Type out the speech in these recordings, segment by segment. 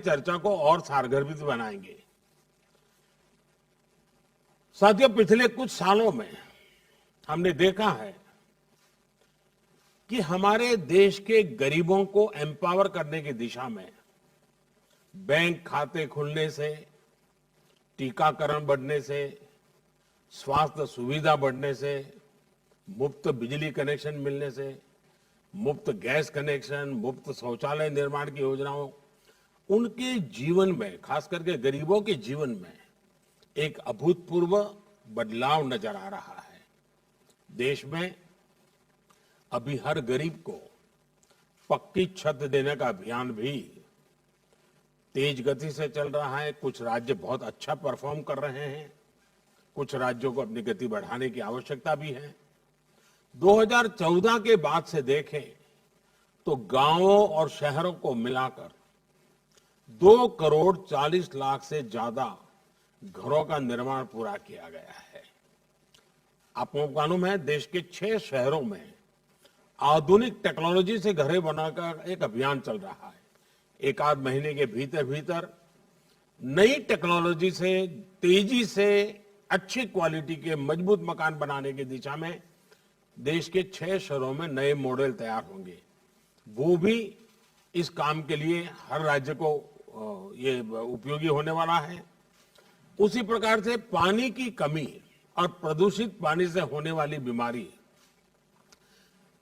चर्चा को और सारगर्भित बनाएंगे। साथियों, पिछले कुछ सालों में हमने देखा है कि हमारे देश के गरीबों को एम्पावर करने की दिशा में बैंक खाते खुलने से, टीकाकरण बढ़ने से, स्वास्थ्य सुविधा बढ़ने से, मुफ्त बिजली कनेक्शन मिलने से, मुफ्त गैस कनेक्शन, मुफ्त शौचालय निर्माण की योजनाओं, उनके जीवन में, खास करके गरीबों के जीवन में एक अभूतपूर्व बदलाव नजर आ रहा है। देश में अभी हर गरीब को पक्की छत देने का अभियान भी तेज गति से चल रहा है। कुछ राज्य बहुत अच्छा परफॉर्म कर रहे हैं, कुछ राज्यों को अपनी गति बढ़ाने की आवश्यकता भी है। 2014 के बाद से देखें तो गांवों और शहरों को मिलाकर 2 करोड़ 40 लाख से ज्यादा घरों का निर्माण पूरा किया गया है। आपको मालूम है, देश के 6 शहरों में आधुनिक टेक्नोलॉजी से घरें बनाकर एक अभियान चल रहा है। एक आध महीने के भीतर भीतर नई टेक्नोलॉजी से तेजी से अच्छी क्वालिटी के मजबूत मकान बनाने की दिशा में देश के 6 शहरों में नए मॉडल तैयार होंगे। वो भी इस काम के लिए हर राज्य को ये उपयोगी होने वाला है। उसी प्रकार से पानी की कमी और प्रदूषित पानी से होने वाली बीमारी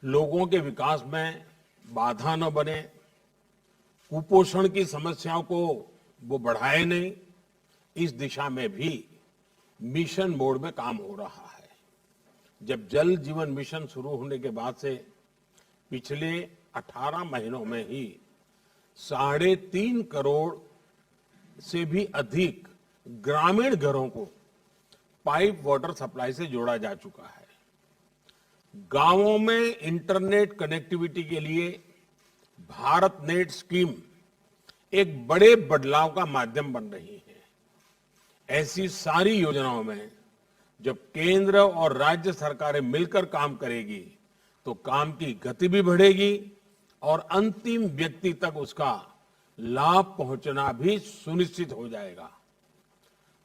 लोगों के विकास में बाधा न बने, कुपोषण की समस्याओं को वो बढ़ाए नहीं, इस दिशा में भी मिशन मोड में काम हो रहा है। जब जल जीवन मिशन शुरू होने के बाद से पिछले 18 महीनों में ही 3.5 करोड़ से भी अधिक ग्रामीण घरों को पाइप वाटर सप्लाई से जोड़ा जा चुका है। गांवों में इंटरनेट कनेक्टिविटी के लिए भारत नेट स्कीम एक बड़े बदलाव का माध्यम बन रही है। ऐसी सारी योजनाओं में जब केंद्र और राज्य सरकारें मिलकर काम करेगी तो काम की गति भी बढ़ेगी और अंतिम व्यक्ति तक उसका लाभ पहुंचना भी सुनिश्चित हो जाएगा।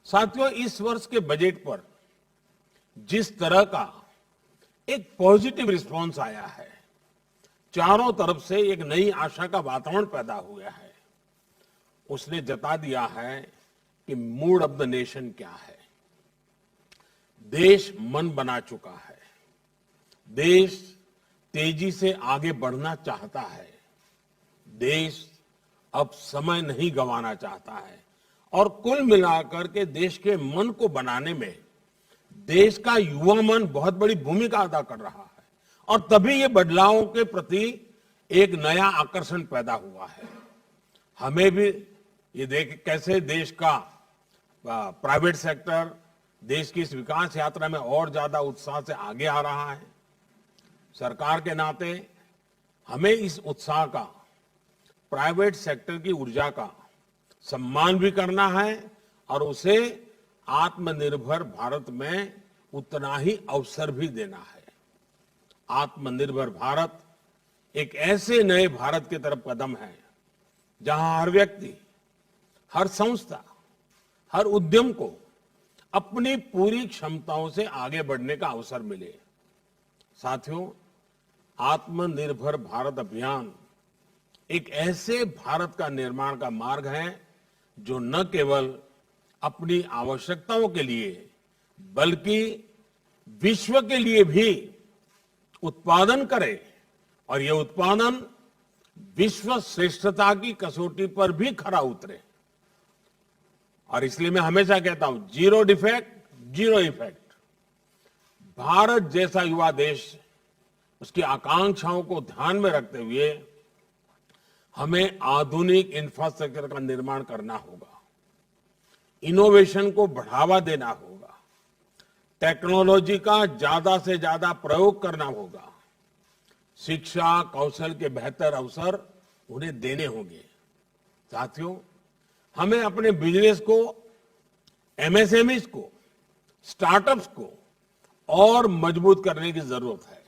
साथियों, इस वर्ष के बजट पर जिस तरह का एक पॉजिटिव रिस्पांस आया है, चारों तरफ से एक नई आशा का वातावरण पैदा हुआ है, उसने जता दिया है कि मूड ऑफ द नेशन क्या है। देश मन बना चुका है, देश तेजी से आगे बढ़ना चाहता है, देश अब समय नहीं गंवाना चाहता है और कुल मिलाकर के देश के मन को बनाने में देश का युवा मन बहुत बड़ी भूमिका अदा कर रहा है और तभी ये बदलावों के प्रति एक नया आकर्षण पैदा हुआ है। हमें भी ये देख कैसे देश का प्राइवेट सेक्टर देश की इस विकास यात्रा में और ज्यादा उत्साह से आगे आ रहा है। सरकार के नाते हमें इस उत्साह का, प्राइवेट सेक्टर की ऊर्जा का सम्मान भी करना है और उसे आत्मनिर्भर भारत में उतना ही अवसर भी देना है। आत्मनिर्भर भारत एक ऐसे नए भारत की तरफ कदम है जहां हर व्यक्ति, हर संस्था, हर उद्यम को अपनी पूरी क्षमताओं से आगे बढ़ने का अवसर मिले। साथियों, आत्मनिर्भर भारत अभियान एक ऐसे भारत का निर्माण का मार्ग है जो न केवल अपनी आवश्यकताओं के लिए बल्कि विश्व के लिए भी उत्पादन करे और ये उत्पादन विश्व श्रेष्ठता की कसौटी पर भी खरा उतरे। और इसलिए मैं हमेशा कहता हूं, zero defect zero effect. Bharat जैसा युवा देश, उसकी आकांक्षाओं को ध्यान में रखते हुए हमें आधुनिक इंफ्रास्ट्रक्चर का निर्माण करना होगा, इनोवेशन को बढ़ावा देना होगा, टेक्नोलॉजी का ज्यादा से ज्यादा प्रयोग करना होगा, शिक्षा कौशल के बेहतर अवसर उन्हें देने होंगे। साथियों, हमें अपने बिजनेस को, एमएसएमईज को, स्टार्टअप्स को और मजबूत करने की जरूरत है।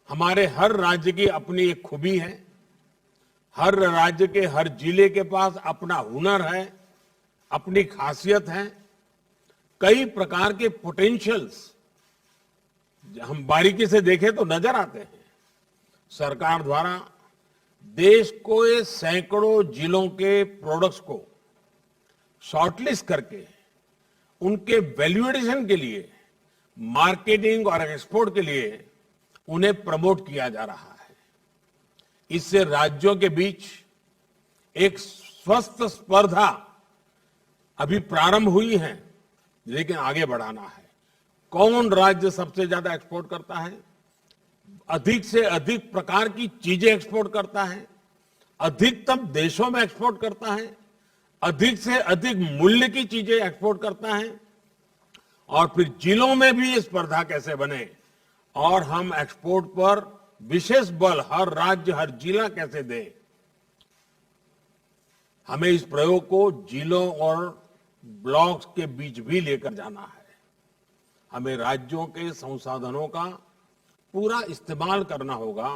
हमारे हर राज्य की अपनी एक खूबी है, हर राज्य के हर जिले के पास अपना हुनर है, अपनी खासियत है, कई प्रकार के पोटेंशियल्स हम बारीकी से देखें तो नजर आते हैं। सरकार द्वारा देश को ये सैकड़ों जिलों के प्रोडक्ट्स को शॉर्टलिस्ट करके उनके वैल्यूएडिशन के लिए, मार्केटिंग और एक्सपोर्ट के लिए उन्हें प्रमोट किया जा रहा है। इससे राज्यों के बीच एक स्वस्थ स्पर्धा अभी प्रारंभ हुई है, लेकिन आगे बढ़ाना है। कौन राज्य सबसे ज्यादा एक्सपोर्ट करता है, अधिक से अधिक प्रकार की चीजें एक्सपोर्ट करता है, अधिकतम देशों में एक्सपोर्ट करता है, अधिक से अधिक मूल्य की चीजें एक्सपोर्ट करता है, और फिर जिलों में भी ये स्पर्धा कैसे बने और हम एक्सपोर्ट पर विशेष बल हर राज्य हर जिला कैसे दे। हमें इस प्रयोग को जिलों और ब्लॉक्स के बीच भी लेकर जाना है। हमें राज्यों के संसाधनों का पूरा इस्तेमाल करना होगा।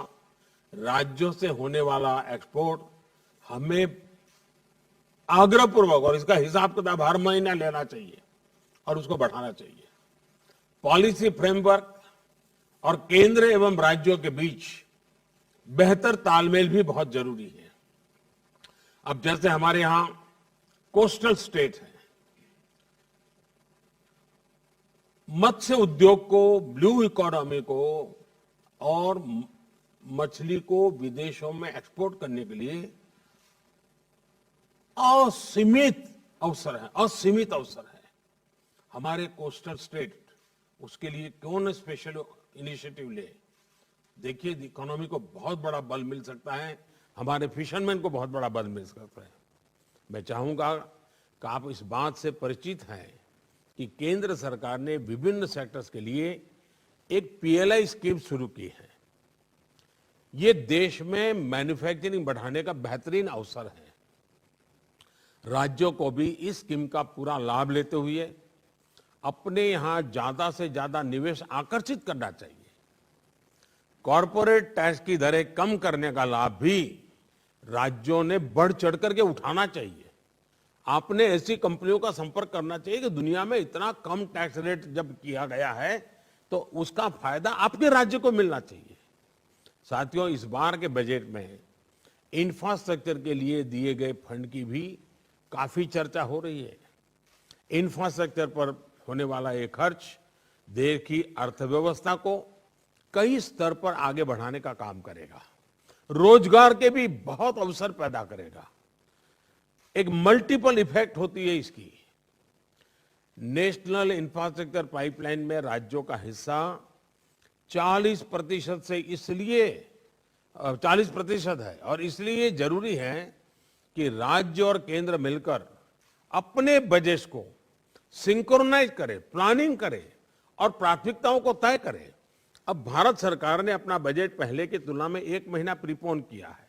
राज्यों से होने वाला एक्सपोर्ट हमें आग्रहपूर्वक, और इसका हिसाब किताब हर महीना लेना चाहिए और उसको बढ़ाना चाहिए। पॉलिसी फ्रेमवर्क और केंद्र एवं राज्यों के बीच बेहतर तालमेल भी बहुत जरूरी है। अब जैसे हमारे यहां कोस्टल स्टेट है, मत्स्य उद्योग को, ब्लू इकोनॉमी को और मछली को विदेशों में एक्सपोर्ट करने के लिए असीमित अवसर है। हमारे कोस्टल स्टेट उसके लिए क्यों न स्पेशल इनिशिएटिव ले। देखिए, इकोनॉमी को बहुत बड़ा बल मिल सकता है, हमारे फिशरमैन को बहुत बड़ा बल मिल सकता है। मैं चाहूंगा कि आप इस बात से परिचित हैं कि केंद्र सरकार ने विभिन्न सेक्टर्स के लिए एक पीएलआई स्कीम शुरू की है। ये देश में मैन्युफैक्चरिंग बढ़ाने का बेहतरीन अवसर है। राज्यों को भी इस स्कीम का पूरा लाभ लेते हुए अपने यहां ज्यादा से ज्यादा निवेश आकर्षित करना चाहिए। कॉरपोरेट टैक्स की दरें कम करने का लाभ भी राज्यों ने बढ़ चढ़ करके उठाना चाहिए। आपने ऐसी कंपनियों का संपर्क करना चाहिए कि दुनिया में इतना कम टैक्स रेट जब किया गया है तो उसका फायदा आपके राज्य को मिलना चाहिए। साथियों, इस बार के बजट में इंफ्रास्ट्रक्चर के लिए दिए गए फंड की भी काफी चर्चा हो रही है। इंफ्रास्ट्रक्चर पर होने वाला ये खर्च देश की अर्थव्यवस्था को कई स्तर पर आगे बढ़ाने का काम करेगा, रोजगार के भी बहुत अवसर पैदा करेगा। एक मल्टीपल इफेक्ट होती है इसकी। नेशनल इंफ्रास्ट्रक्चर पाइपलाइन में राज्यों का हिस्सा 40% से इसलिए 40% है, और इसलिए जरूरी है कि राज्य और केंद्र मिलकर अपने बजट को सिंक्रोनाइज करे, प्लानिंग करे और प्राथमिकताओं को तय करे। अब भारत सरकार ने अपना बजट पहले की तुलना में 1 महीना प्रीपोन किया है।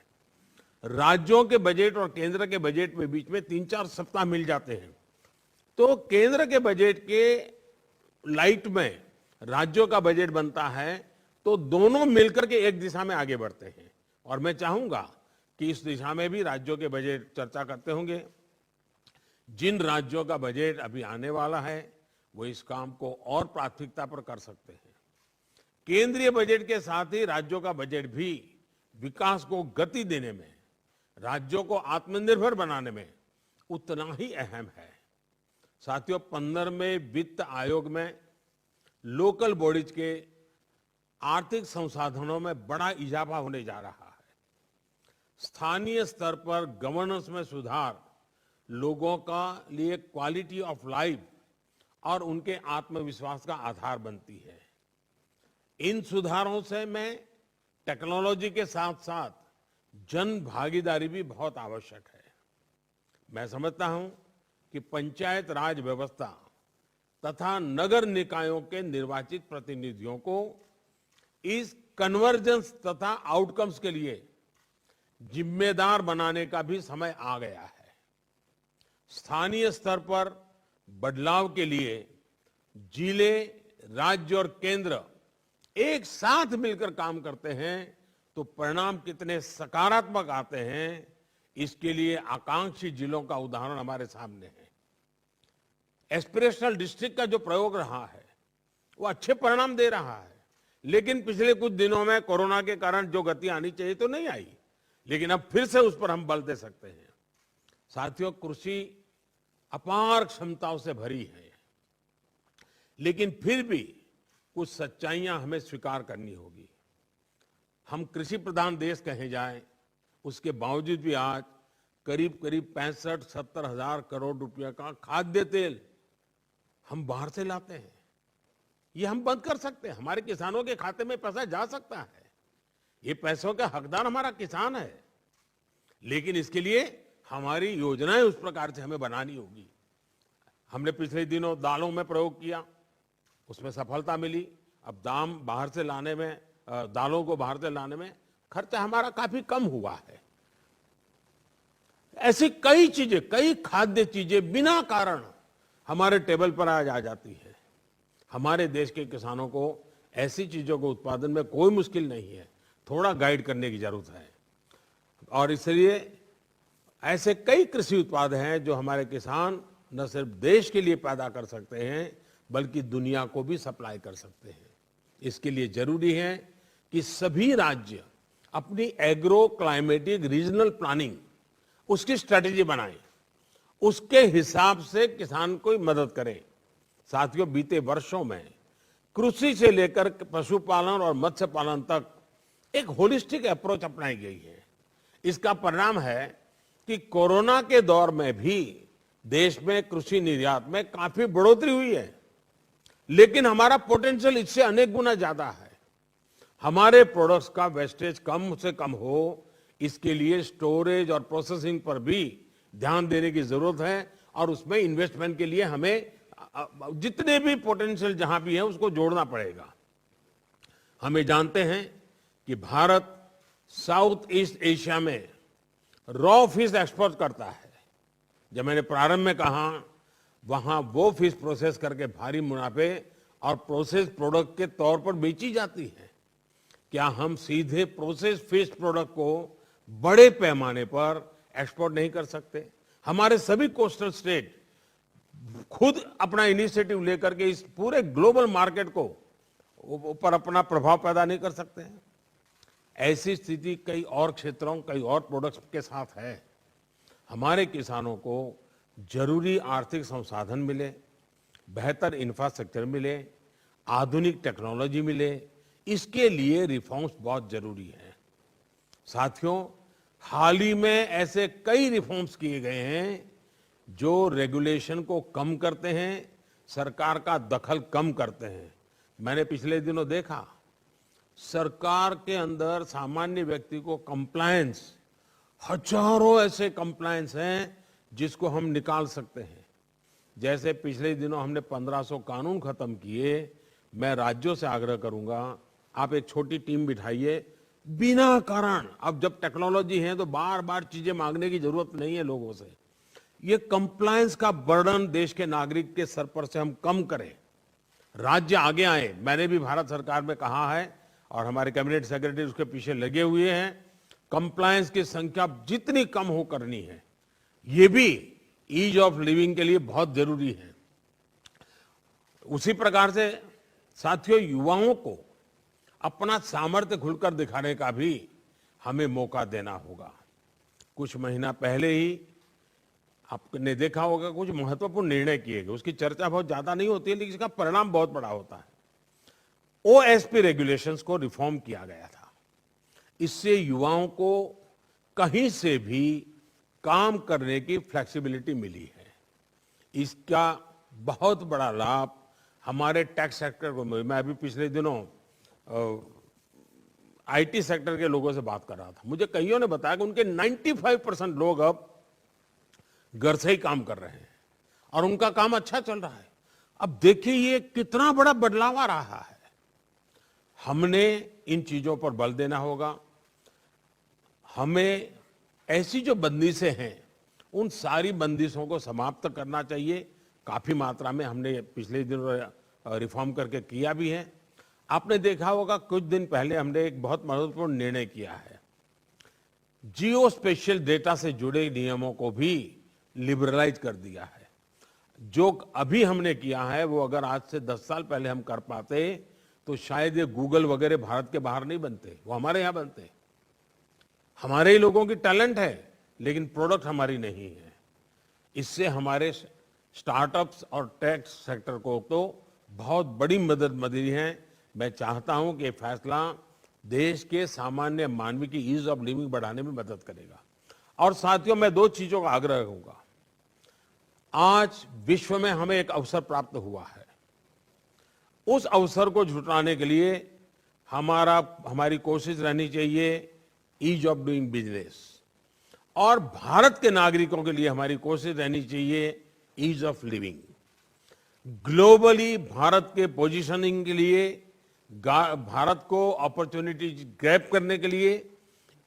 राज्यों के बजट और केंद्र के बजट में बीच में 3-4 सप्ताह मिल जाते हैं, तो केंद्र के बजट के लाइट में राज्यों का बजट बनता है, तो दोनों मिलकर के एक दिशा में आगे बढ़ते हैं। और मैं चाहूंगा कि इस दिशा में भी राज्यों के बजट चर्चा करते होंगे। जिन राज्यों का बजट अभी आने वाला है वो इस काम को और प्राथमिकता पर कर सकते हैं। केंद्रीय बजट के साथ ही राज्यों का बजट भी विकास को गति देने में, राज्यों को आत्मनिर्भर बनाने में उतना ही अहम है। साथियों, 15वें वित्त आयोग में लोकल बॉडीज के आर्थिक संसाधनों में बड़ा इजाफा होने जा रहा है। स्थानीय स्तर पर गवर्नेंस में सुधार लोगों का लिए क्वालिटी ऑफ लाइफ और उनके आत्मविश्वास का आधार बनती है। इन सुधारों से में टेक्नोलॉजी के साथ साथ जन भागीदारी भी बहुत आवश्यक है। मैं समझता हूं कि पंचायत राज व्यवस्था तथा नगर निकायों के निर्वाचित प्रतिनिधियों को इस कन्वर्जेंस तथा आउटकम्स के लिए जिम्मेदार बनाने का भी समय आ गया है। स्थानीय स्तर पर बदलाव के लिए जिले, राज्य और केंद्र एक साथ मिलकर काम करते हैं तो परिणाम कितने सकारात्मक आते हैं, इसके लिए आकांक्षी जिलों का उदाहरण हमारे सामने है। एस्पिरेशनल डिस्ट्रिक्ट का जो प्रयोग रहा है वो अच्छे परिणाम दे रहा है, लेकिन पिछले कुछ दिनों में कोरोना के कारण जो गति आनी चाहिए तो नहीं आई, लेकिन अब फिर से उस पर हम बल दे सकते हैं। साथियों, कृषि अपार क्षमताओं से भरी है, लेकिन फिर भी कुछ सच्चाइयां हमें स्वीकार करनी होगी। हम कृषि प्रधान देश कहे जाएं, उसके बावजूद भी आज करीब करीब 65-70 हजार करोड़ रुपए का खाद्य तेल हम बाहर से लाते हैं। ये हम बंद कर सकते हैं। हमारे किसानों के खाते में पैसा जा सकता है, ये पैसों का हकदार हमारा किसान है, लेकिन इसके लिए हमारी योजनाएं उस प्रकार से हमें बनानी होगी। हमने पिछले दिनों दालों में प्रयोग किया, उसमें सफलता मिली। अब दालों को बाहर से लाने में खर्चा हमारा काफी कम हुआ है। ऐसी कई चीजें, कई खाद्य चीजें बिना कारण हमारे टेबल पर आज आ जाती है। हमारे देश के किसानों को ऐसी चीजों को उत्पादन में कोई मुश्किल नहीं है, थोड़ा गाइड करने की जरूरत है। और इसलिए ऐसे कई कृषि उत्पाद हैं जो हमारे किसान न सिर्फ देश के लिए पैदा कर सकते हैं, बल्कि दुनिया को भी सप्लाई कर सकते हैं। इसके लिए जरूरी है कि सभी राज्य अपनी एग्रो क्लाइमेटिक रीजनल प्लानिंग, उसकी स्ट्रेटेजी बनाएं, उसके हिसाब से किसान को मदद करें। साथियों, बीते वर्षों में कृषि से लेकर पशुपालन और मत्स्य पालन तक एक होलिस्टिक अप्रोच अपनाई गई है। इसका परिणाम है कि कोरोना के दौर में भी देश में कृषि निर्यात में काफी बढ़ोतरी हुई है, लेकिन हमारा पोटेंशियल इससे अनेक गुना ज्यादा है। हमारे प्रोडक्ट्स का वेस्टेज कम से कम हो, इसके लिए स्टोरेज और प्रोसेसिंग पर भी ध्यान देने की जरूरत है, और उसमें इन्वेस्टमेंट के लिए हमें जितने भी पोटेंशियल जहां भी है उसको जोड़ना पड़ेगा। हमें जानते हैं कि भारत साउथ ईस्ट एशिया में रॉ फिश एक्सपोर्ट करता है। जब मैंने प्रारंभ में कहा, वहां वो फिश प्रोसेस करके भारी मुनाफे और प्रोसेस प्रोडक्ट के तौर पर बेची जाती है। क्या हम सीधे प्रोसेस फिश प्रोडक्ट को बड़े पैमाने पर एक्सपोर्ट नहीं कर सकते? हमारे सभी कोस्टल स्टेट खुद अपना इनिशिएटिव लेकर के इस पूरे ग्लोबल मार्केट को ऊपर अपना प्रभाव पैदा नहीं कर सकते हैं? ऐसी स्थिति कई और क्षेत्रों, कई और प्रोडक्ट्स के साथ है। हमारे किसानों को जरूरी आर्थिक संसाधन मिले, बेहतर इंफ्रास्ट्रक्चर मिले, आधुनिक टेक्नोलॉजी मिले, इसके लिए रिफॉर्म्स बहुत जरूरी है। साथियों, हाल ही में ऐसे कई रिफॉर्म्स किए गए हैं जो रेगुलेशन को कम करते हैं, सरकार का दखल कम करते हैं। मैंने पिछले दिनों देखा, सरकार के अंदर सामान्य व्यक्ति को कंप्लायंस, हजारों ऐसे कंप्लायंस हैं जिसको हम निकाल सकते हैं। जैसे पिछले दिनों हमने 1500 कानून खत्म किए। मैं राज्यों से आग्रह करूंगा, आप एक छोटी टीम बिठाइए, बिना कारण, अब जब टेक्नोलॉजी है तो बार बार चीजें मांगने की जरूरत नहीं है लोगों से। ये कंप्लायंस का बर्डन देश के नागरिक के सर पर से हम कम करें, राज्य आगे आए। मैंने भी भारत सरकार में कहा है और हमारे कैबिनेट सेक्रेटरी उसके पीछे लगे हुए हैं, कंप्लायंस की संख्या जितनी कम हो करनी है। ये भी ईज ऑफ लिविंग के लिए बहुत जरूरी है। उसी प्रकार से साथियों, युवाओं को अपना सामर्थ्य खुलकर दिखाने का भी हमें मौका देना होगा। कुछ महीना पहले ही आपने देखा होगा, कुछ महत्वपूर्ण निर्णय किए गए। उसकी चर्चा बहुत ज्यादा नहीं होती है, लेकिन इसका परिणाम बहुत बड़ा होता है। ओएसपी रेगुलेशंस को रिफॉर्म किया गया था। इससे युवाओं को कहीं से भी काम करने की फ्लेक्सिबिलिटी मिली है। इसका बहुत बड़ा लाभ हमारे टैक्स सेक्टर को मिला। मैं अभी पिछले दिनों आईटी सेक्टर के लोगों से बात कर रहा था। मुझे कईयों ने बताया कि उनके 95% लोग अब घर से ही काम कर रहे हैं और उनका काम अच्छा चल रहा है। अब देखिए ये कितना बड़ा बदलाव आ रहा है। हमने इन चीजों पर बल देना होगा। हमें ऐसी जो बंदिशें हैं, उन सारी बंदिशों को समाप्त करना चाहिए। काफी मात्रा में हमने पिछले दिनों रिफॉर्म करके किया भी है। आपने देखा होगा कुछ दिन पहले हमने एक बहुत महत्वपूर्ण निर्णय किया है। जियो स्पेशियल डेटा से जुड़े नियमों को भी लिबरलाइज कर दिया है। जो अभी हमने किया है वो अगर आज से 10 साल पहले हम कर पाते तो शायद ये गूगल वगैरह भारत के बाहर नहीं बनते, वो हमारे यहाँ बनते। हमारे ही लोगों की टैलेंट है, लेकिन प्रोडक्ट हमारी नहीं है। इससे हमारे स्टार्टअप्स और टेक सेक्टर को तो बहुत बड़ी मदद मिली है। मैं चाहता हूं कि ये फैसला देश के सामान्य मानवी की ईज ऑफ लिविंग बढ़ाने में मदद करेगा। और साथियों, मैं 2 चीजों का आग्रह करूंगा। आज विश्व में हमें एक अवसर प्राप्त हुआ है। उस अवसर को जुटाने के लिए हमारी कोशिश रहनी चाहिए ईज ऑफ डूइंग बिजनेस, और भारत के नागरिकों के लिए हमारी कोशिश रहनी चाहिए ease of living. Globally Bharat के पोजीशनिंग के लिए, भारत को अपॉर्चुनिटी ग्रैब करने के लिए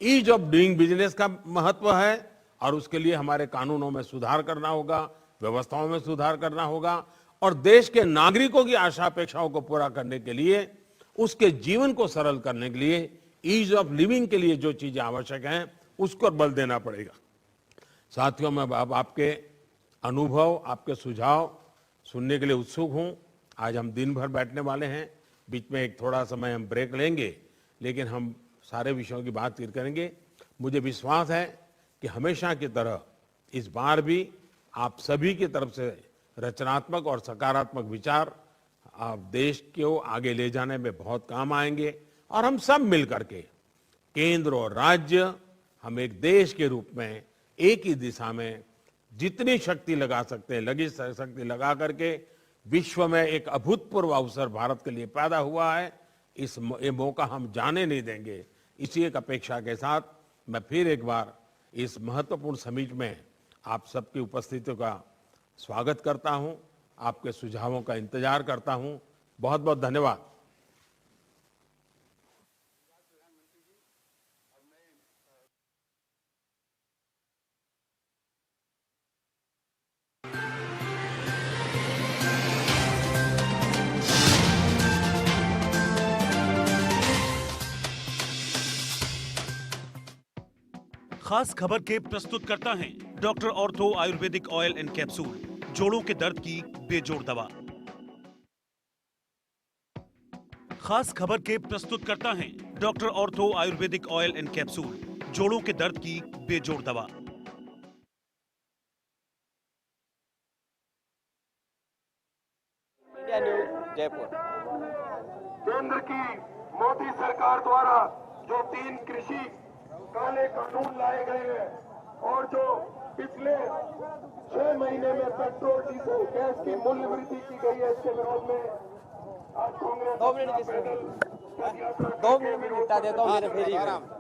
ईज ऑफ डूइंग बिजनेस का महत्व है, और उसके लिए हमारे कानूनों में सुधार करना होगा, व्यवस्थाओं में सुधार करना होगा, और देश के नागरिकों की आशा अपेक्षाओं को पूरा करने के लिए, उसके जीवन को सरल करने के लिए, ईज ऑफ लिविंग के लिए जो चीजें आवश्यक हैं उसको बल देना पड़ेगा। साथियों, मैं अब आपके अनुभव, आपके सुझाव सुनने के लिए उत्सुक हूं। आज हम दिन भर बैठने वाले हैं, बीच में एक थोड़ा समय हम ब्रेक लेंगे, लेकिन हम सारे विषयों की बात करेंगे। मुझे विश्वास है कि हमेशा की तरह इस बार भी आप सभी की तरफ से रचनात्मक और सकारात्मक विचार आप देश को आगे ले जाने में बहुत काम आएंगे, और हम सब मिल करके, केंद्र और राज्य, हम एक देश के रूप में एक ही दिशा में जितनी शक्ति लगा सकते हैं, लगी शक्ति लगा करके विश्व में एक अभूतपूर्व अवसर भारत के लिए पैदा हुआ है। ये मौका हम जाने नहीं देंगे। इसी एक अपेक्षा के साथ मैं फिर एक बार इस महत्वपूर्ण समिट में आप सबकी उपस्थिति का स्वागत करता हूं, आपके सुझावों का इंतजार करता हूं। बहुत बहुत धन्यवाद। खास खबर के प्रस्तुतकर्ता हैं doctor ortho Ayurvedic oil and capsule, जोड़ों के दर्द की बेजोड़ दवा। खास खबर के प्रस्तुतकर्ता हैं doctor ortho Ayurvedic oil and capsule, जोड़ों के दर्द की बेजोड़ दवा। India news Jaipur. केंद्र की मोदी सरकार द्वारा जो 3 कृषि काले कानून लाए गए हैं, और जो पिछले 6 महीने में पेट्रोल, डीजल, गैस की मूल्य वृद्धि की गई है, इसके विरोध में आज कांग्रेस 2 मिनट निपटा देता हूँ मेरे फेरी में।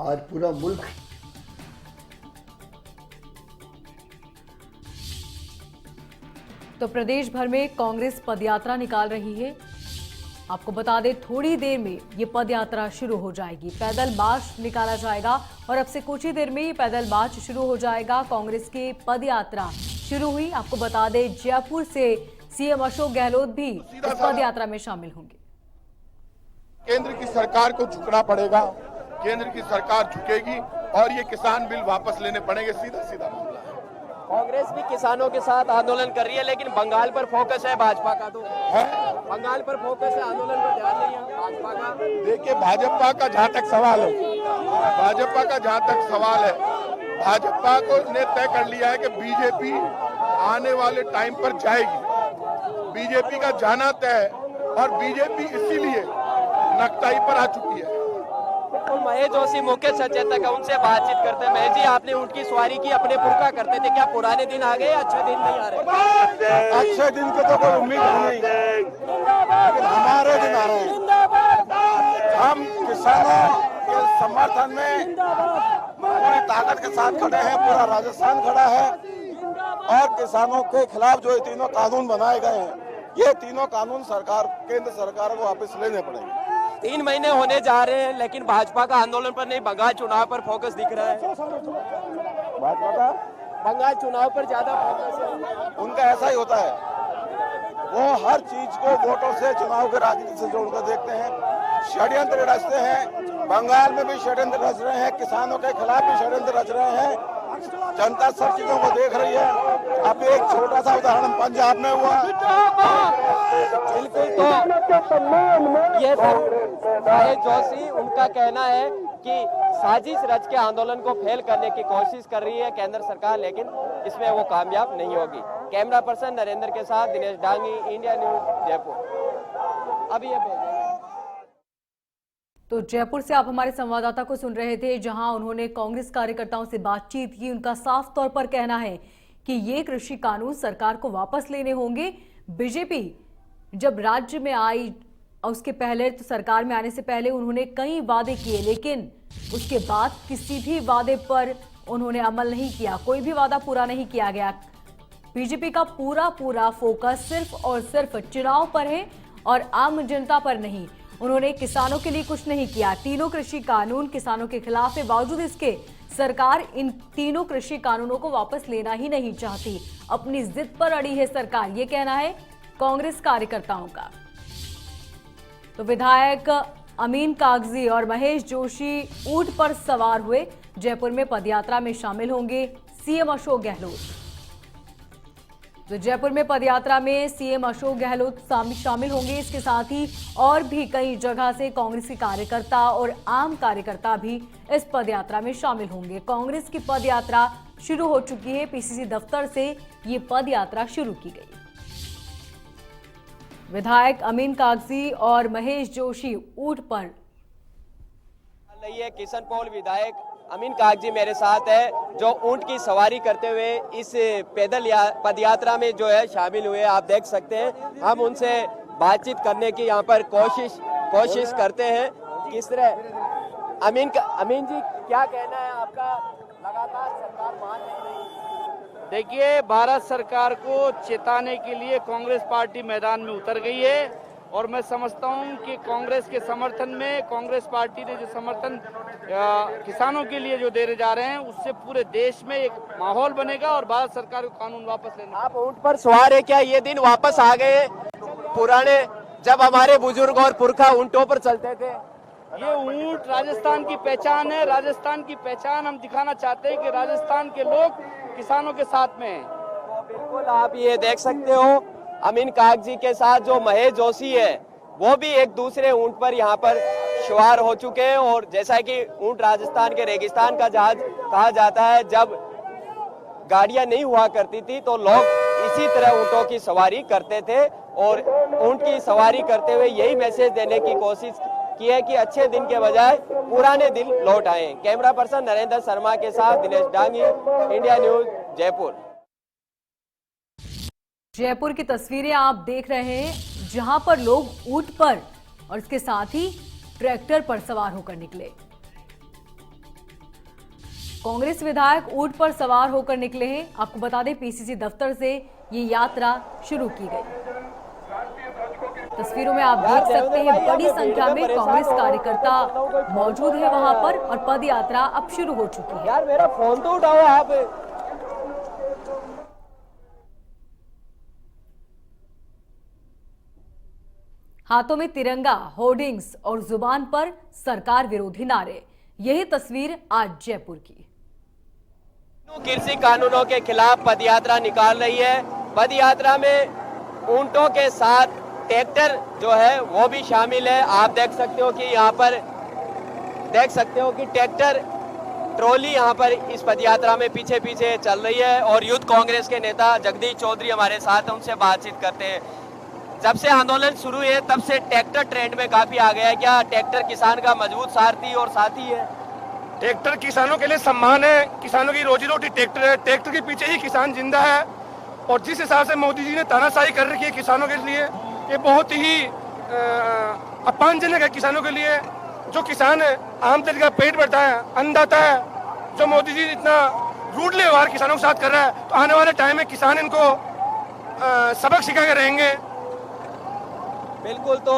आज पूरा मुल्क तो प्रदेश भर में कांग्रेस पदयात्रा निकाल रही है। आपको बता दें, थोड़ी देर में ये पदयात्रा शुरू हो जाएगी। पैदल मार्च निकाला जाएगा और अब से कुछ ही देर में ये पैदल मार्च शुरू हो जाएगा। कांग्रेस की पदयात्रा शुरू हुई। आपको बता दें, जयपुर से सीएम अशोक गहलोत भी इस पदयात्रा में शामिल होंगे। केंद्र की सरकार को झुकना पड़ेगा, केंद्र की सरकार झुकेगी और ये किसान बिल वापस लेने पड़ेंगे। सीधा सीधा मामला है। कांग्रेस भी किसानों के साथ आंदोलन कर रही है, लेकिन बंगाल पर फोकस है भाजपा का। तो है बंगाल पर फोकस है, आंदोलन पर ध्यान नहीं है भाजपा का। देखिए, भाजपा का जहां तक सवाल है, भाजपा को ने तय कर लिया है कि बीजेपी आने वाले टाइम पर जाएगी। बीजेपी का जाना तय है, और बीजेपी इसीलिए नक्ताई पर आ चुकी है। तो महेश जोशी मुख्य सचेतक है, उनसे बातचीत करते हैं। महेश जी, आपने ऊंट की सवारी की, अपने पुरखा करते थे, क्या पुराने दिन आ गए या अच्छे दिन नहीं आ रहे? अच्छे दिन की तो कोई उम्मीद नहीं, लेकिन हमारे दिन आ रहे हैं। हम किसानों के समर्थन में पूरी ताकत के साथ खड़े हैं, पूरा राजस्थान खड़ा है और किसानों के खिलाफ जो ये तीनों कानून बनाए गए हैं, ये तीनों कानून सरकार, केंद्र सरकार को वापस लेने पड़ेंगे। 3 महीने होने जा रहे हैं, लेकिन भाजपा का आंदोलन पर नहीं, बंगाल चुनाव पर फोकस दिख रहा है। भाजपा का बंगाल चुनाव पर ज्यादा फोकस है। उनका ऐसा ही होता है, वो हर चीज को वोटों से, चुनाव के राजनीति से जोड़कर देखते हैं, षड्यंत्र रचते हैं। बंगाल में भी षड्यंत्र रच रहे हैं, किसानों के खिलाफ भी षड्यंत्र रच रहे हैं। जनता सब चीजों को देख रही है। अब एक छोटा सा उदाहरण पंजाब में हुआ। बिल्कुल, तो ये महेश जोशी, उनका कहना है कि साजिश रच के आंदोलन को फेल करने की कोशिश कर रही है केंद्र सरकार, लेकिन इसमें वो कामयाब नहीं होगी। कैमरा पर्सन नरेंद्र के साथ दिनेश डांगी, इंडिया न्यूज, जयपुर। अब ये तो जयपुर से आप हमारे संवाददाता को सुन रहे थे, जहां उन्होंने कांग्रेस कार्यकर्ताओं से बातचीत की। उनका साफ तौर पर कहना है कि ये कृषि कानून सरकार को वापस लेने होंगे। बीजेपी जब राज्य में आई, उसके पहले तो सरकार में आने से पहले उन्होंने कई वादे किए, लेकिन उसके बाद किसी भी वादे पर उन्होंने अमल नहीं किया, कोई भी वादा पूरा नहीं किया गया। बीजेपी का पूरा फोकस सिर्फ और सिर्फ चुनाव पर है और आम जनता पर नहीं। उन्होंने किसानों के लिए कुछ नहीं किया। तीनों कृषि कानून किसानों के खिलाफ है, बावजूद इसके सरकार इन तीनों कृषि कानूनों को वापस लेना ही नहीं चाहती। अपनी जिद पर अड़ी है सरकार, ये कहना है कांग्रेस कार्यकर्ताओं का। तो विधायक अमीन कागजी और महेश जोशी ऊंट पर सवार हुए। जयपुर में पदयात्रा में शामिल होंगे सीएम अशोक गहलोत। तो जयपुर में पदयात्रा में सीएम अशोक गहलोत शामिल होंगे। इसके साथ ही और भी कई जगह से कांग्रेस के कार्यकर्ता और आम कार्यकर्ता भी इस पदयात्रा में शामिल होंगे। कांग्रेस की पदयात्रा शुरू हो चुकी है। पीसीसी दफ्तर से ये पदयात्रा शुरू की गई। विधायक अमीन कागजी और महेश जोशी ऊंट पर। किशन पॉल विधायक अमीन कागजी मेरे साथ है, जो ऊंट की सवारी करते हुए इस पैदल पदयात्रा में जो है शामिल हुए। आप देख सकते हैं, हम उनसे बातचीत करने की यहाँ पर कोशिश करते हैं। किस तरह अमीन जी, क्या कहना है आपका? लगातार सरकार मान नहीं रही। देखिए, भारत सरकार को चेताने के लिए कांग्रेस पार्टी मैदान में उतर गई है और मैं समझता हूं कि कांग्रेस के समर्थन में, कांग्रेस पार्टी ने जो समर्थन किसानों के लिए जो देने जा रहे हैं, उससे पूरे देश में एक माहौल बनेगा और भारत सरकार को कानून वापस लेना। आप ऊंट पर सवार है, क्या ये दिन वापस आ गए पुराने, जब हमारे बुजुर्ग और पुरखा ऊंटों पर चलते थे? ये ऊंट राजस्थान की पहचान है। राजस्थान की पहचान हम दिखाना चाहते हैं कि राजस्थान के लोग किसानों के साथ में हैं। तो बिल्कुल आप ये देख सकते हो, अमीन कागजी के साथ जो महेश जोशी है, वो भी एक दूसरे ऊंट पर यहाँ पर सवार हो चुके हैं। और जैसा कि ऊंट राजस्थान के रेगिस्तान का जहाज कहा जाता है, जब गाड़ियां नहीं हुआ करती थी तो लोग इसी तरह ऊंटों की सवारी करते थे और ऊंट की सवारी करते हुए यही मैसेज देने की कोशिश की है कि अच्छे दिन के बजाय पुराने दिन लौट आए। कैमरा पर्सन नरेंद्र शर्मा के साथ दिनेश डांगी, इंडिया न्यूज, जयपुर। जयपुर की तस्वीरें आप देख रहे हैं, जहां पर लोग ऊंट पर और इसके साथ ही ट्रैक्टर पर सवार होकर निकले। कांग्रेस विधायक ऊंट पर सवार होकर निकले हैं। आपको बता दें, पीसीसी दफ्तर से ये यात्रा शुरू की गई। तस्वीरों में आप देख सकते हैं, बड़ी संख्या में कांग्रेस कार्यकर्ता मौजूद है वहां पर और पद यात्रा अब शुरू हो चुकी है। यार मेरा फोन तो उठाओ आप। हाथों में तिरंगा, होर्डिंग्स और जुबान पर सरकार विरोधी नारे। यही तस्वीर आज जयपुर की। कृषि कानूनों के खिलाफ पदयात्रा निकाल रही है। पदयात्रा में ऊंटों के साथ ट्रैक्टर जो है वो भी शामिल है। आप देख सकते हो कि यहाँ पर ट्रैक्टर ट्रॉली यहाँ पर इस पदयात्रा में पीछे पीछे चल रही है। और यूथ कांग्रेस के नेता जगदीश चौधरी हमारे साथ हैं, उनसे बातचीत करते हैं। जब से आंदोलन शुरू है तब से ट्रैक्टर ट्रेंड में काफी आ गया है। क्या ट्रैक्टर किसान का मजबूत सारथी और साथी है? ट्रैक्टर किसानों के लिए सम्मान है, किसानों की रोजी रोटी ट्रैक्टर है। ट्रैक्टर के पीछे ही किसान जिंदा है। और जिस हिसाब से मोदी जी ने तानाशाही कर रखी है किसानों के लिए, ये बहुत ही अपमानजनक है किसानों के लिए। जो किसान है, आम तरीके का पेट भरता है, अन्नदाता है, जो मोदी जी इतना रूड व्यवहार किसानों के साथ कर रहा है, तो आने वाले टाइम में किसान इनको सबक सिखा के रहेंगे। बिल्कुल, तो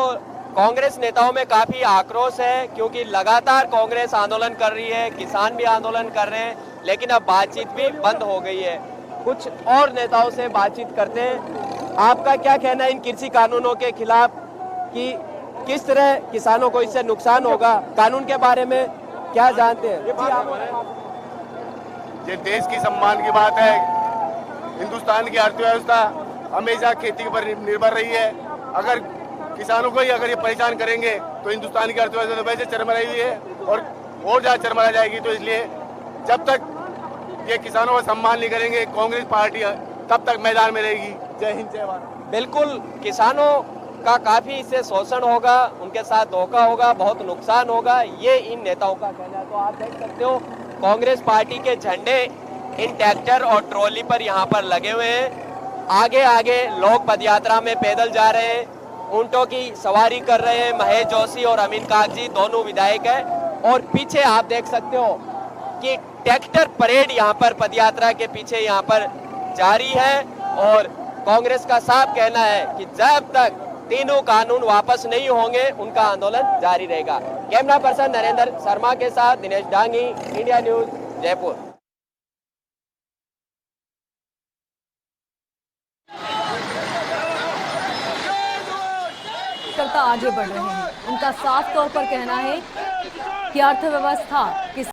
कांग्रेस नेताओं में काफी आक्रोश है, क्योंकि लगातार कांग्रेस आंदोलन कर रही है, किसान भी आंदोलन कर रहे हैं, लेकिन अब बातचीत भी बंद हो गई है। कुछ और नेताओं से बातचीत करते हैं। आपका क्या कहना है इन कृषि कानूनों के खिलाफ, कि किस तरह किसानों को इससे नुकसान होगा? कानून के बारे में क्या जानते हैं? ये देश की सम्मान की बात है। हिंदुस्तान की अर्थव्यवस्था हमेशा खेती पर निर्भर रही है। अगर किसानों को ही अगर ये परेशान करेंगे तो हिंदुस्तान की अर्थव्यवस्था तो वैसे चरमराई हुई है और ज्यादा चरमरा जाएगी। तो इसलिए जब तक ये किसानों का सम्मान नहीं करेंगे, कांग्रेस पार्टी तब तक मैदान में रहेगी। जय हिंद, जय भारत। बिल्कुल, किसानों का काफी इससे शोषण होगा, उनके साथ धोखा होगा, बहुत नुकसान होगा, ये इन नेताओं का कहना है। तो आप देख सकते हो कांग्रेस पार्टी के झंडे इन ट्रैक्टर और ट्रॉली पर यहाँ पर लगे हुए हैं। आगे आगे लोग पदयात्रा में पैदल जा रहे हैं, ऊंटों की सवारी कर रहे हैं। महेश जोशी और अमीन कागजी दोनों विधायक हैं, और पीछे आप देख सकते हो कि ट्रैक्टर परेड यहाँ पर पदयात्रा के पीछे यहाँ पर जारी है। और कांग्रेस का साफ कहना है कि जब तक तीनों कानून वापस नहीं होंगे, उनका आंदोलन जारी रहेगा। कैमरा पर्सन नरेंद्र शर्मा के साथ दिनेश डांगी, इंडिया न्यूज, जयपुर। आगे बढ़ रहे हैं। उनका साफ तौर पर कहना है कि अर्थव्यवस्था किस